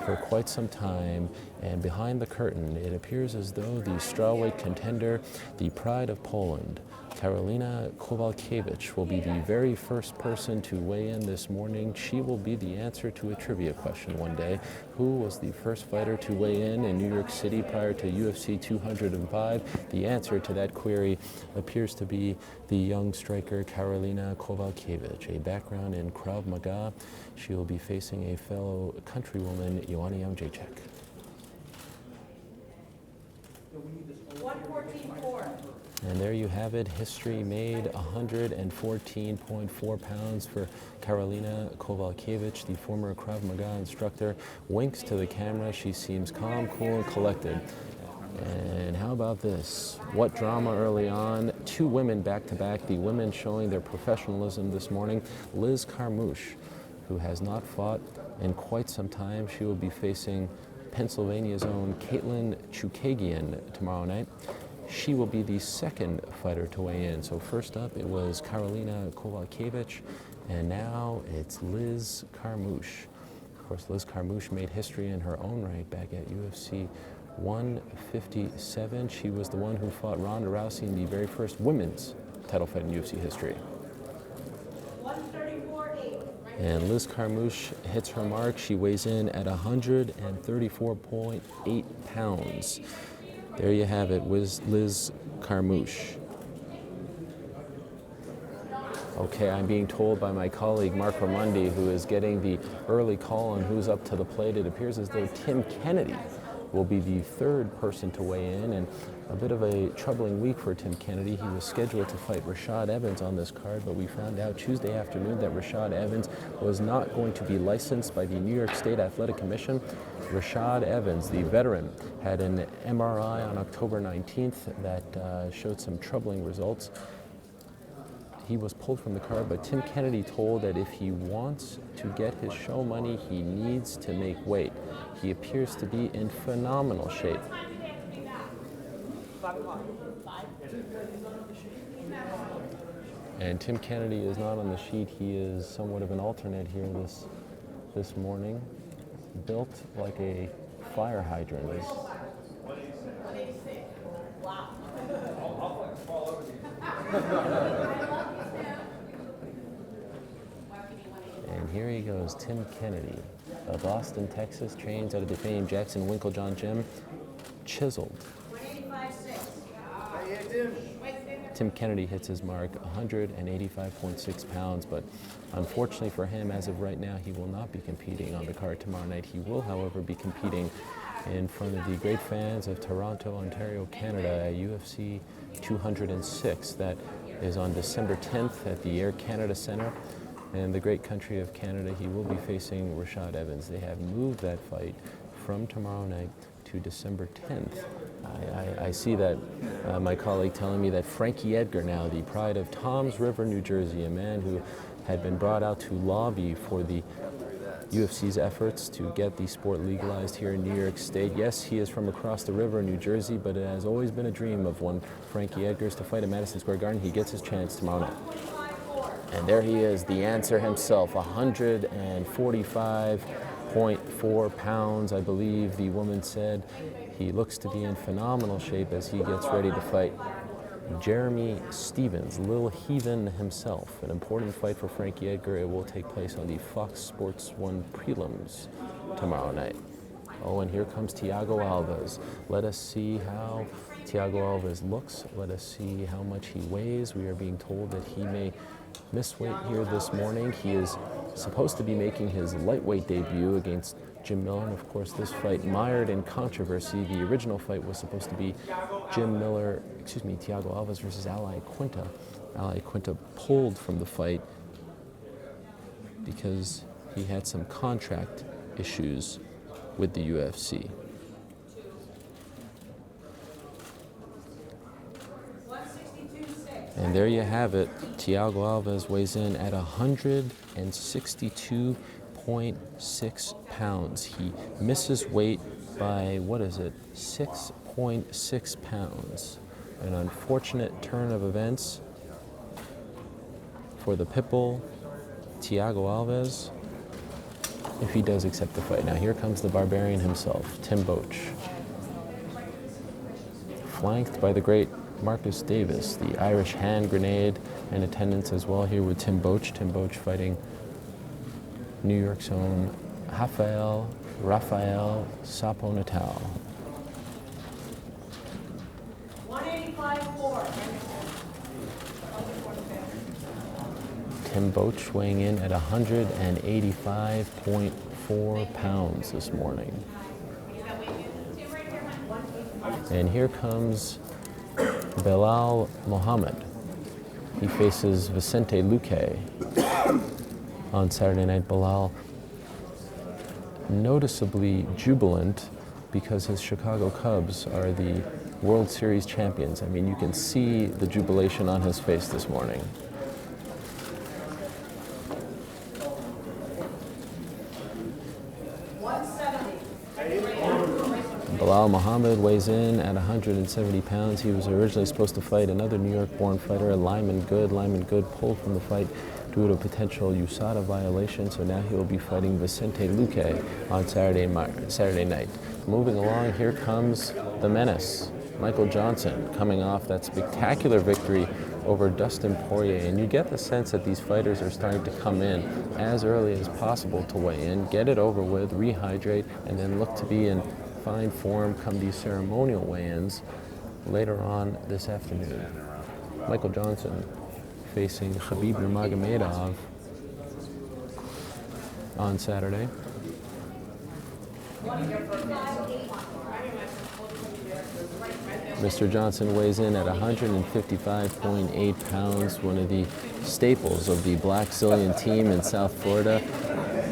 for quite some time, and behind the curtain, it appears as though the strawweight contender, the pride of Poland, Karolina Kowalkiewicz, will be the very first person to weigh in this morning. She will be the answer to a trivia question one day. Who was the first fighter to weigh in New York City prior to UFC 205? The answer to that query appears to be the young striker Karolina Kowalkiewicz, a background in Krav Maga. She will be facing a fellow countrywoman, Joanna Jacek. 114.4. And there you have it. History made. 114.4 pounds for Karolina Kowalkiewicz, the former Krav Maga instructor. Winks to the camera. She seems calm, cool, and collected. And how about this? What drama early on. Two women back-to-back. The women showing their professionalism this morning. Liz Carmouche, who has not fought in quite some time. She will be facing Pennsylvania's own Caitlin Chukagian tomorrow night. She will be the second fighter to weigh in. So first up, it was Karolina Kowalkiewicz, and now it's Liz Carmouche. Of course, Liz Carmouche made history in her own right back at UFC 157. She was the one who fought Ronda Rousey in the very first women's title fight in UFC history. 134.8. And Liz Carmouche hits her mark. She weighs in at 134.8 pounds. There you have it, with Liz Carmouche. Okay, I'm being told by my colleague Mark Ramundi, who is getting the early call on who's up to the plate. It appears as though Tim Kennedy will be the third person to weigh in, and a bit of a troubling week for Tim Kennedy. He was scheduled to fight Rashad Evans on this card, but we found out Tuesday afternoon that Rashad Evans was not going to be licensed by the New York State Athletic Commission. Rashad Evans, the veteran, had an MRI on October 19th that showed some troubling results. He was pulled from the card, but Tim Kennedy told that if he wants to get his show money, he needs to make weight. He appears to be in phenomenal shape. And Tim Kennedy is not on the sheet. He is somewhat of an alternate here this morning. Built like a fire hydrant. And here he goes, Tim Kennedy of Austin, Texas, trains out of the famed Jackson Winklejohn Gym, chiseled. 185.6. Tim Kennedy hits his mark, 185.6 pounds, but unfortunately for him, as of right now, he will not be competing on the card tomorrow night. He will, however, be competing in front of the great fans of Toronto, Ontario, Canada at UFC 206. That is on December 10th at the Air Canada Centre. In the great country of Canada, he will be facing Rashad Evans. They have moved that fight from tomorrow night to December 10th. I see that my colleague telling me that Frankie Edgar, now the pride of Toms River, New Jersey, a man who had been brought out to lobby for the UFC's efforts to get the sport legalized here in New York State. Yes, he is from across the river in New Jersey, but it has always been a dream of one Frankie Edgar's to fight at Madison Square Garden. He gets his chance tomorrow night. And there he is, the answer himself, 145.4 pounds, I believe the woman said. He looks to be in phenomenal shape as he gets ready to fight Jeremy Stevens, Lil Heathen himself. An important fight for Frankie Edgar. It will take place on the Fox Sports 1 prelims tomorrow night. Oh, and here comes Thiago Alves. Let us see how Thiago Alves looks. Let us see how much he weighs. We are being told that he may miss weight here this morning. He is supposed to be making his lightweight debut against Jim Miller. And of course, this fight mired in controversy. The original fight was supposed to be Thiago Alves versus Iaquinta. Iaquinta pulled from the fight because he had some contract issues with the UFC. And there you have it. Thiago Alves weighs in at 162.6 pounds. He misses weight by, 6.6 pounds. An unfortunate turn of events for the Pitbull, Thiago Alves. if he does accept the fight. Now here comes the barbarian himself, Tim Boetsch, flanked by the great Marcus Davis, the Irish hand grenade in attendance as well here with Tim Boetsch. Tim Boetsch fighting New York's own Rafael Sapo Natal. 185.4. Tim Boetsch weighing in at 185.4 pounds this morning. And here comes Bilal Muhammad. He faces Vicente Luque on Saturday night. Bilal noticeably jubilant because his Chicago Cubs are the World Series champions. I mean, you can see the jubilation on his face this morning. Bilal Muhammad weighs in at 170 pounds. He was originally supposed to fight another New York-born fighter, Lyman Good. Lyman Good pulled from the fight due to a potential USADA violation, so now he will be fighting Vicente Luque on Saturday night. Moving along, here comes the menace, Michael Johnson, coming off that spectacular victory over Dustin Poirier. And you get the sense that these fighters are starting to come in as early as possible to weigh in, get it over with, rehydrate, and then look to be in fine form come these ceremonial weigh-ins later on this afternoon. Michael Johnson facing Khabib Nurmagomedov on Saturday. Mr. Johnson weighs in at 155.8 pounds, one of the staples of the Black Zillion team in South Florida.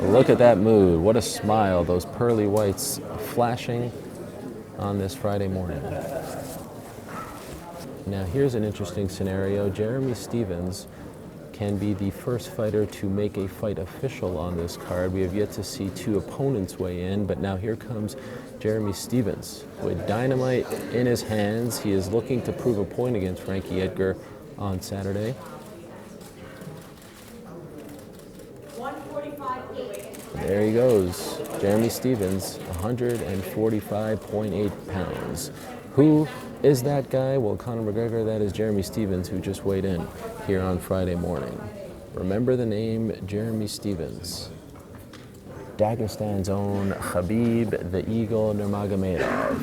Look at that mood. What a smile. Those pearly whites flashing on this Friday morning. Now here's an interesting scenario. Jeremy Stephens can be the first fighter to make a fight official on this card. We have yet to see two opponents weigh in, but now here comes Jeremy Stephens with dynamite in his hands. He is looking to prove a point against Frankie Edgar on Saturday. There he goes, Jeremy Stephens, 145.8 pounds. Who is that guy? Well, Conor McGregor, that is Jeremy Stephens, who just weighed in here on Friday morning. Remember the name Jeremy Stephens. Dagestan's own Khabib, the Eagle Nurmagomedov.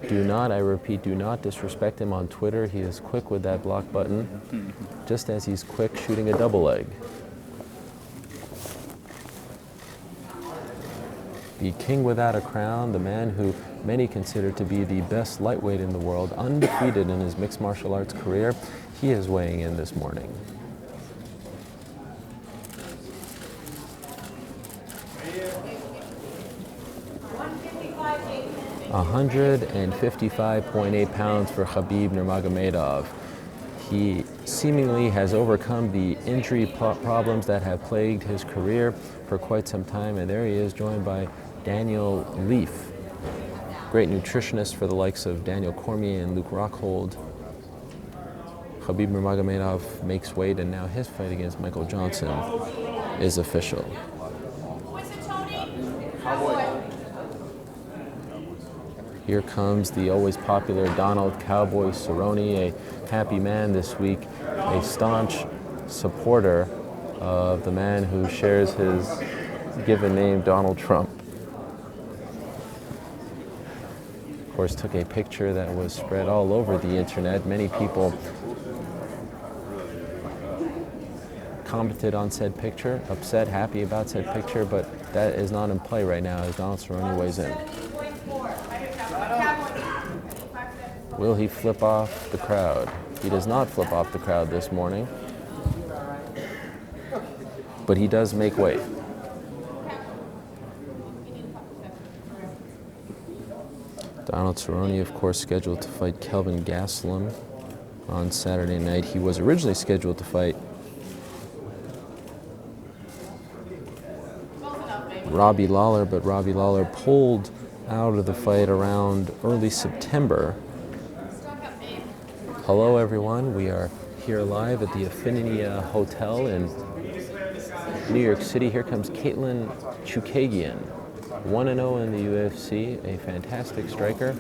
Do not, I repeat, do not disrespect him on Twitter. He is quick with that block button, just as he's quick shooting a double leg. The king without a crown, the man who many consider to be the best lightweight in the world, undefeated in his mixed martial arts career, he is weighing in this morning. $155.8 pounds for Khabib Nurmagomedov. He seemingly has overcome the injury problems that have plagued his career for quite some time, and there he is, joined by Daniel Leaf, great nutritionist for the likes of Daniel Cormier and Luke Rockhold. Khabib Nurmagomedov makes weight, and now his fight against Michael Johnson is official. Here comes the always popular Donald Cowboy Cerrone, a happy man this week, a staunch supporter of the man who shares his given name, Donald Trump. Of course, took a picture that was spread all over the internet. Many people commented on said picture, upset, happy about said picture, but that is not in play right now as Donald Cerrone weighs in. Will he flip off the crowd? He does not flip off the crowd this morning, but he does make weight. Donald Cerrone, of course, scheduled to fight Kelvin Gastelum on Saturday night. He was originally scheduled to fight Robbie Lawler, but Robbie Lawler pulled out of the fight around early September. Hello everyone, we are here live at the Affinity Hotel in New York City. Here comes Katlyn Chookagian, 1-0 in the UFC, a fantastic striker,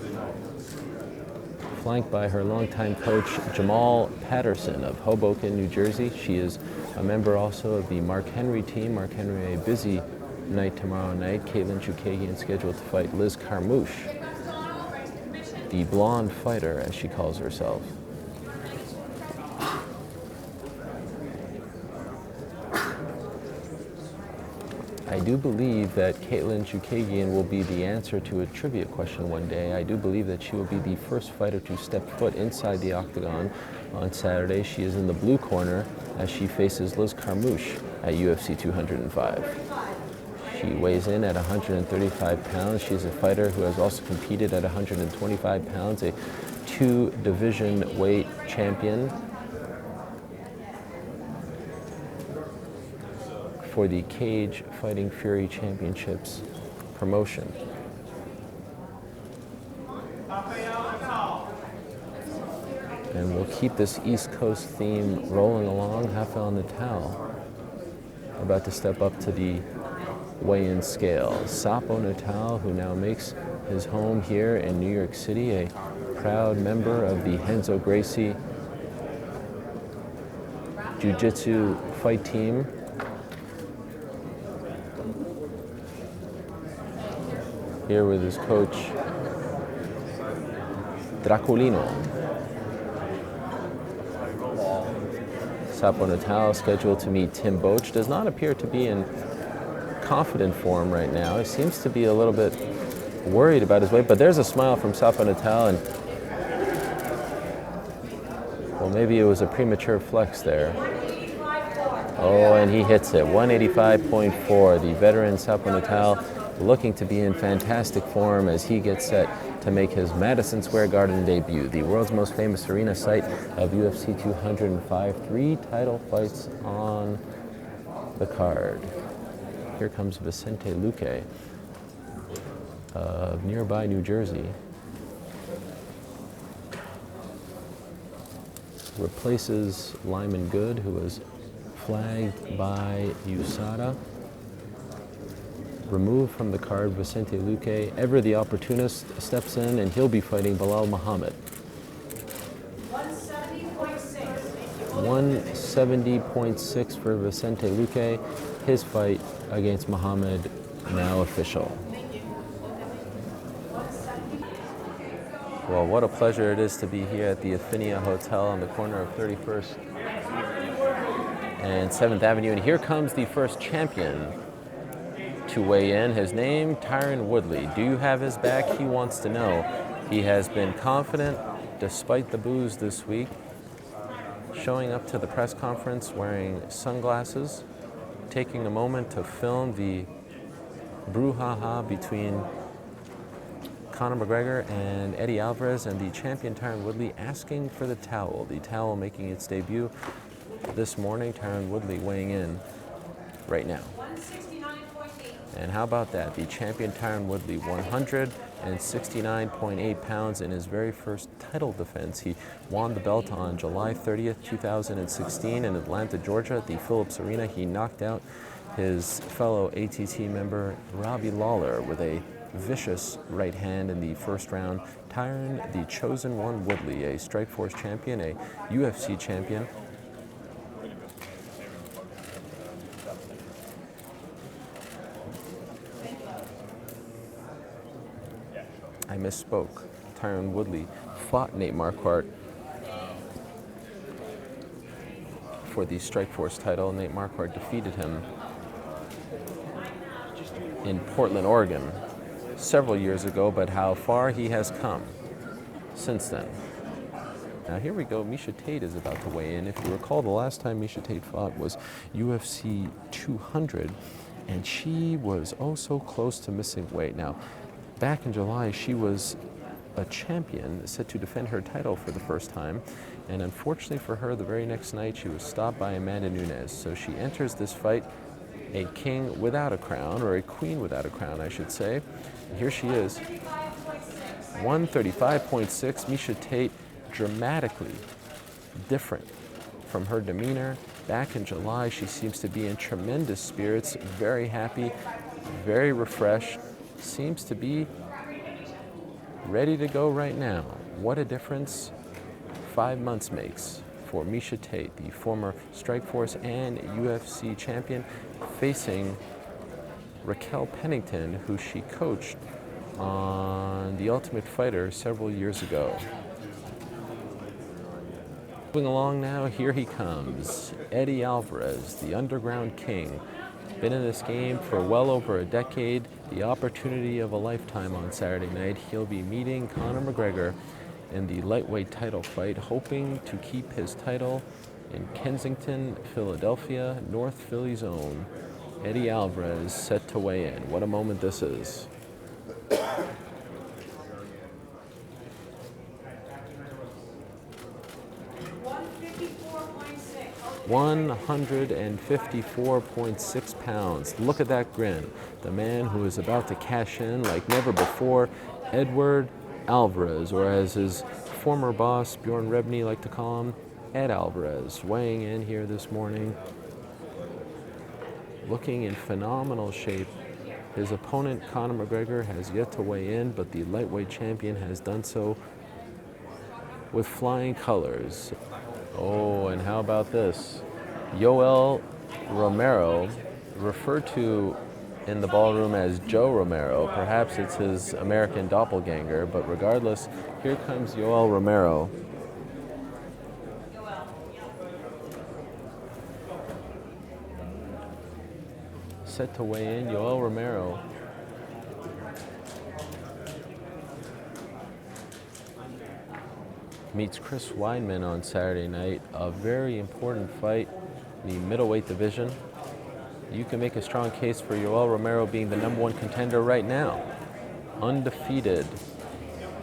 flanked by her longtime coach Jamal Patterson of Hoboken, New Jersey. She is a member also of the Mark Henry team. Mark Henry, a busy night tomorrow night. Katlyn Chookagian scheduled to fight Liz Carmouche, the blonde fighter, as she calls herself. I do believe that Katlyn Chookagian will be the answer to a trivia question one day. I do believe that she will be the first fighter to step foot inside the octagon on Saturday. She is in the blue corner as she faces Liz Carmouche at UFC 205. She weighs in at 135 pounds. She's a fighter who has also competed at 125 pounds, a two-division weight champion for the Cage Fighting Fury Championships promotion. And we'll keep this East Coast theme rolling along. Rafael Natal about to step up to the weigh-in scale. Sapo Natal, who now makes his home here in New York City, a proud member of the Renzo Gracie Jiu-Jitsu fight team. Here with his coach, Draculino. Sapo Natal scheduled to meet Tim Boetsch. Does not appear to be in confident form right now. He seems to be a little bit worried about his weight, but there's a smile from Sapo Natal, and well, maybe it was a premature flex there. Oh, and he hits it, 185.4. The veteran Sapo Natal looking to be in fantastic form as he gets set to make his Madison Square Garden debut, the world's most famous arena site of UFC 205. 3 title fights on the card. Here comes Vicente Luque of nearby New Jersey. Replaces Lyman Good, who was flagged by USADA. Removed from the card, Vicente Luque, ever the opportunist, steps in, and he'll be fighting Bilal Muhammad. 170.6 for Vicente Luque. His fight against Muhammad now official. Well, what a pleasure it is to be here at the Iaquinta Hotel on the corner of 31st and 7th Avenue. And here comes the first champion to weigh in. His name, Tyron Woodley. Do you have his back? He wants to know. He has been confident despite the booze this week, showing up to the press conference wearing sunglasses, taking a moment to film the brouhaha between Conor McGregor and Eddie Alvarez, and the champion Tyron Woodley asking for the towel making its debut this morning. Tyron Woodley weighing in right now. And how about that? The champion Tyron Woodley, 169.8 pounds in his very first title defense. He won the belt on July 30th, 2016 in Atlanta, Georgia at the Phillips Arena. He knocked out his fellow ATT member Robbie Lawler with a vicious right hand in the first round. Tyron, the chosen one Woodley, a Strikeforce champion, a UFC champion. I misspoke. Tyron Woodley fought Nate Marquardt for the Strikeforce title. Nate Marquardt defeated him in Portland, Oregon several years ago, but how far he has come since then. Now here we go, Miesha Tate is about to weigh in. If you recall, the last time Miesha Tate fought was UFC 200, and she was oh so close to missing weight. Now, back in July, she was a champion set to defend her title for the first time, and unfortunately for her, the very next night she was stopped by Amanda Nunes. So she enters this fight a king without a crown, or a queen without a crown, I should say. And here she is, 135.6. Miesha Tate, dramatically different from her demeanor back in July. She seems to be in tremendous spirits, very happy, very refreshed, seems to be ready to go right now. What a difference 5 months makes for Miesha Tate, the former Strikeforce and UFC champion, facing Raquel Pennington, who she coached on The Ultimate Fighter several years ago. Moving along now, here he comes, Eddie Alvarez, the underground king. Been in this game for well over a decade, the opportunity of a lifetime on Saturday night. He'll be meeting Conor McGregor in the lightweight title fight, hoping to keep his title in Kensington, Philadelphia, North Philly's own. Eddie Alvarez set to weigh in. What a moment this is. 154.6 pounds. Look at that grin. The man who is about to cash in like never before, Edward Alvarez, or as his former boss, Bjorn Rebney, liked to call him, Ed Alvarez, weighing in here this morning, looking in phenomenal shape. His opponent, Conor McGregor, has yet to weigh in, but the lightweight champion has done so with flying colors. Oh, and how about this? Yoel Romero, referred to in the ballroom as Joe Romero. Perhaps it's his American doppelganger, but regardless, here comes Yoel Romero. Set to weigh in, Yoel Romero. Meets Chris Weidman on Saturday night. A very important fight, the middleweight division. You can make a strong case for Yoel Romero being the #1 contender right now. Undefeated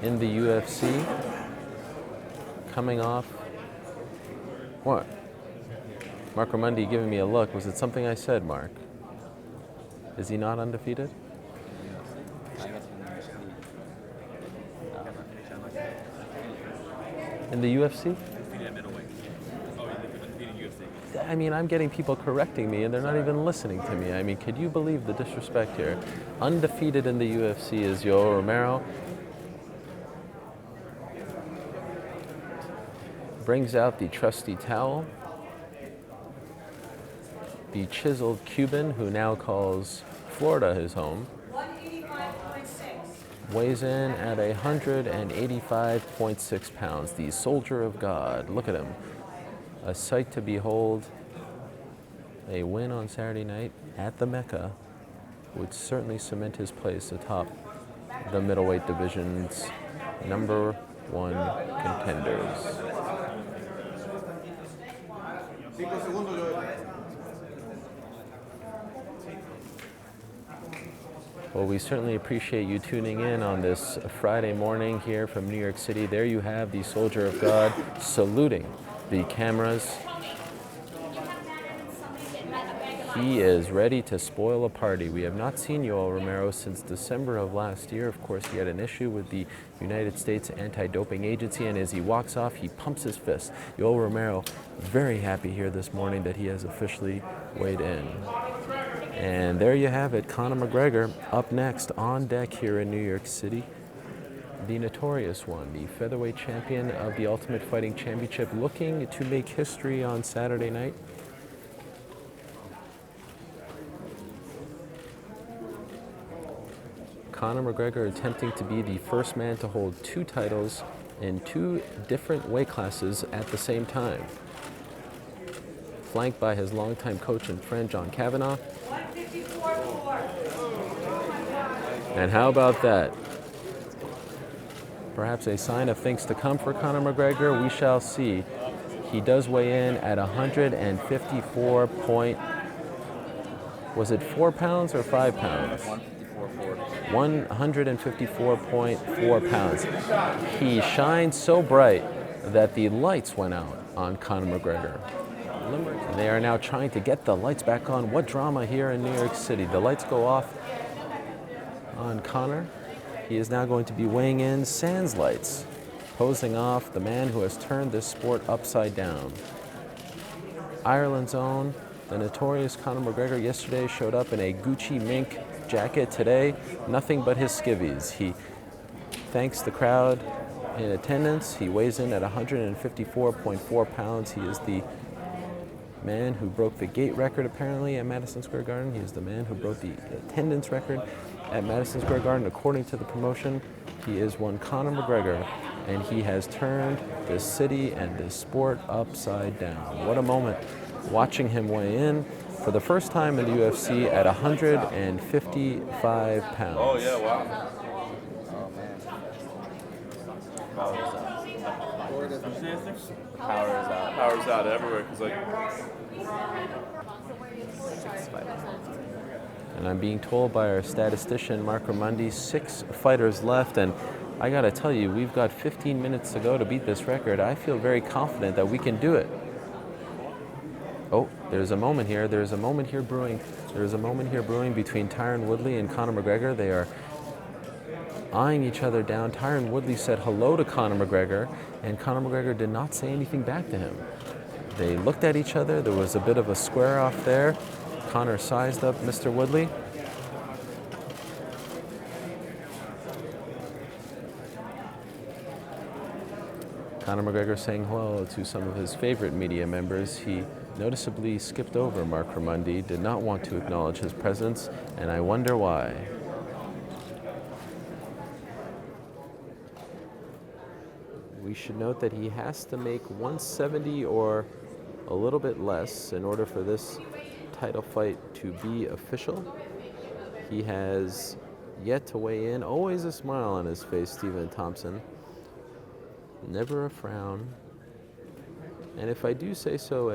in the UFC. Coming off... What? Mark Ramundi giving me a look. Was it something I said, Mark? Is he not undefeated? In the UFC? I mean, I'm getting people correcting me and they're not even listening to me. I mean, could you believe the disrespect here? Undefeated in the UFC is Yoel Romero. Brings out the trusty towel. The chiseled Cuban, who now calls Florida his home. Weighs in at 185.6 pounds. The soldier of God. Look at him. A sight to behold. A win on Saturday night at the Mecca would certainly cement his place atop the middleweight division's #1 contenders. Well, we certainly appreciate you tuning in on this Friday morning here from New York City. There you have the soldier of God saluting the cameras. He is ready to spoil a party. We have not seen Yoel Romero since December of last year. Of course, he had an issue with the United States Anti-Doping Agency, and as he walks off, he pumps his fist. Yoel Romero, very happy here this morning that he has officially weighed in. And there you have it, Conor McGregor up next on deck here in New York City. The notorious one, the featherweight champion of the Ultimate Fighting Championship, looking to make history on Saturday night. Conor McGregor attempting to be the first man to hold 2 titles in 2 different weight classes at the same time. Flanked by his longtime coach and friend, John Kavanagh. And how about that? Perhaps a sign of things to come for Conor McGregor. We shall see. He does weigh in at 154 point... Was it 4 pounds or 5 pounds? 154.4 pounds. He shined so bright that the lights went out on Conor McGregor. They are now trying to get the lights back on. What drama here in New York City. The lights go off on Conor. He is now going to be weighing in sans lights, posing off the man who has turned this sport upside down. Ireland's own, the notorious Conor McGregor, yesterday showed up in a Gucci mink jacket. Today, nothing but his skivvies. He thanks the crowd in attendance. He weighs in at 154.4 pounds. He is the man who broke the gate record apparently at Madison Square Garden. He is the man who broke the attendance record at Madison Square Garden. According to the promotion, he is one Conor McGregor, and he has turned this city and this sport upside down. What a moment watching him weigh in for the first time in the UFC at 155 pounds. Oh, yeah, wow. Power's out everywhere. Cause And I'm being told by our statistician, Mark Ramundi, 6 fighters left. And I got to tell you, we've got 15 minutes to go to beat this record. I feel very confident that we can do it. Oh, there's a moment here. There's a moment here brewing. There's a moment here brewing between Tyron Woodley and Conor McGregor. They are eyeing each other down. Tyron Woodley said hello to Conor McGregor, and Conor McGregor did not say anything back to him. They looked at each other. There was a bit of a square off there. Conor sized up Mr. Woodley. Conor McGregor saying hello to some of his favorite media members. He noticeably skipped over Mark Ramundi, did not want to acknowledge his presence, and I wonder why. We should note that he has to make 170 or a little bit less in order for this title fight to be official. He has yet to weigh in. Always a smile on his face, Stephen Thompson. Never a frown. And if I do say so,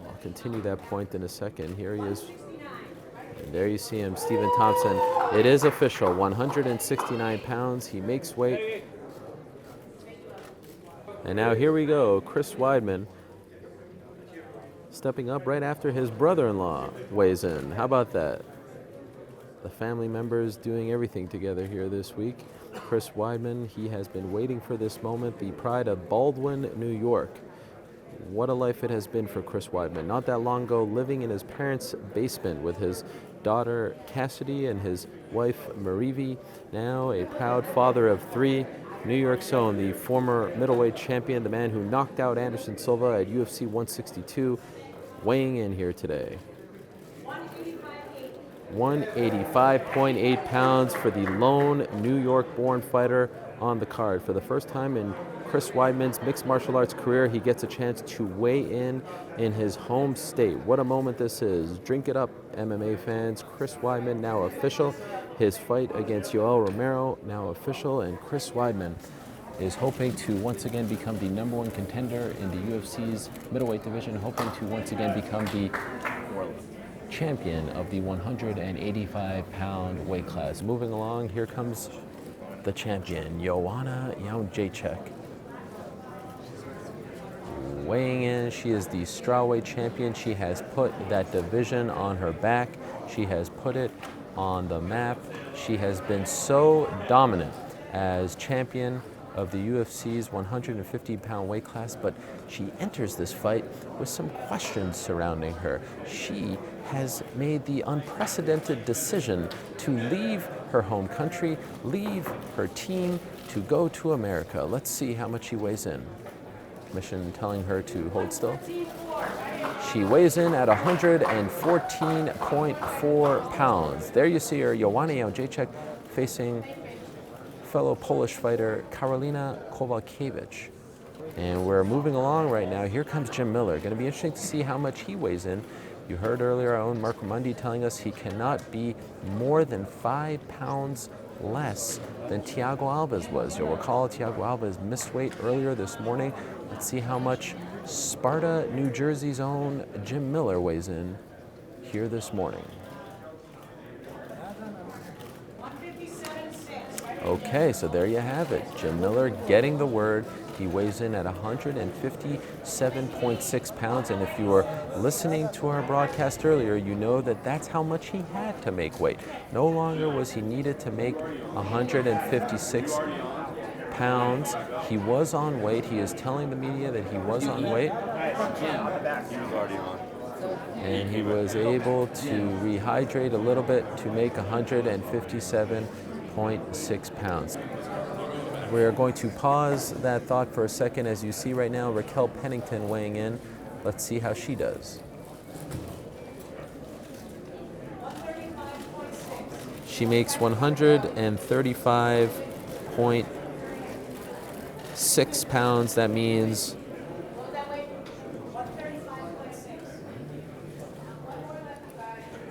I'll continue that point in a second. Here he is. And there you see him, Stephen Thompson. It is official, 169 pounds. He makes weight. And now here we go, Chris Weidman stepping up right after his brother-in-law weighs in. How about that? The family members doing everything together here this week. Chris Weidman, he has been waiting for this moment, the pride of Baldwin, New York. What a life it has been for Chris Weidman. Not that long ago, living in his parents' basement with his daughter Cassidy and his wife Marivi. Now a proud father of 3. New York's own, the former middleweight champion, the man who knocked out Anderson Silva at UFC 162, weighing in here today. 185.8 pounds for the lone New York-born fighter on the card. For the first time in Chris Weidman's mixed martial arts career, he gets a chance to weigh in his home state. What a moment this is. Drink it up, MMA fans. Chris Weidman now official. His fight against Yoel Romero now official, and Chris Weidman is hoping to once again become the #1 contender in the UFC's middleweight division, hoping to once again become the champion of the 185-pound weight class. Moving along, here comes the champion, Joanna Jędrzejczyk. Weighing in, she is the strawweight champion. She has put that division on her back. She has put it on the map. She has been so dominant as champion of the UFC's 150-pound weight class, but she enters this fight with some questions surrounding her. She has made the unprecedented decision to leave her home country, leave her team to go to America. Let's see how much she weighs in. Mission telling her to hold still. She weighs in at 114.4 pounds. There you see her, Joanna Jędrzejczyk, facing fellow Polish fighter Karolina Kowalkiewicz. And we're moving along right now. Here comes Jim Miller. Going to be interesting to see how much he weighs in. You heard earlier our own Mark Ramundi telling us he cannot be more than 5 pounds less than Thiago Alves was. You'll recall Thiago Alves missed weight earlier this morning. Let's see how much Sparta, New Jersey's own Jim Miller weighs in here this morning. Okay, so there you have it. Jim Miller getting the word. He weighs in at 157.6 pounds, and if you were listening to our broadcast earlier, you know that that's how much he had to make weight. No longer was he needed to make 156 pounds. He was on weight. He is telling the media that he was on weight. He was already on. And he was able to rehydrate a little bit to make 157.6 pounds. We're going to pause that thought for a second. As you see right now, Raquel Pennington weighing in. Let's see how she does. She makes 135.6 pounds. That means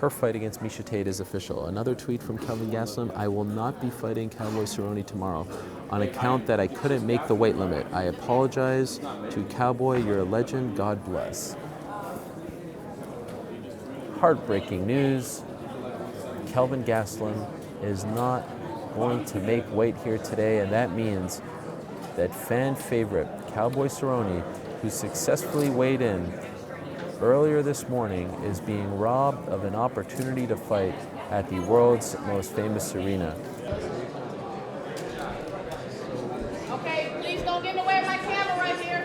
her fight against Miesha Tate is official. Another tweet from Kelvin Gastelum: I will not be fighting Cowboy Cerrone tomorrow on account that I couldn't make the weight limit. I apologize to Cowboy. You're a legend. God bless. Heartbreaking news. Kelvin Gastelum is not going to make weight here today, and that means that fan favorite Cowboy Cerrone, who successfully weighed in earlier this morning, is being robbed of an opportunity to fight at the world's most famous arena. Okay, please don't get in the way of my camera right here.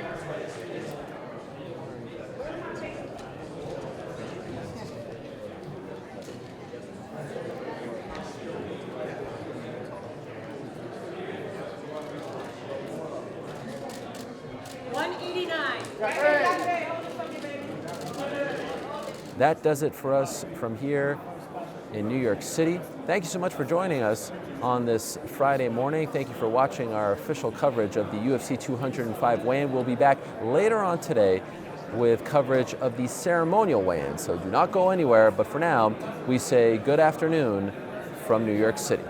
That does it for us from here in New York City. Thank you so much for joining us on this Friday morning. Thank you for watching our official coverage of the UFC 205 weigh-in. We'll be back later on today with coverage of the ceremonial weigh-in. So do not go anywhere, but for now, we say good afternoon from New York City.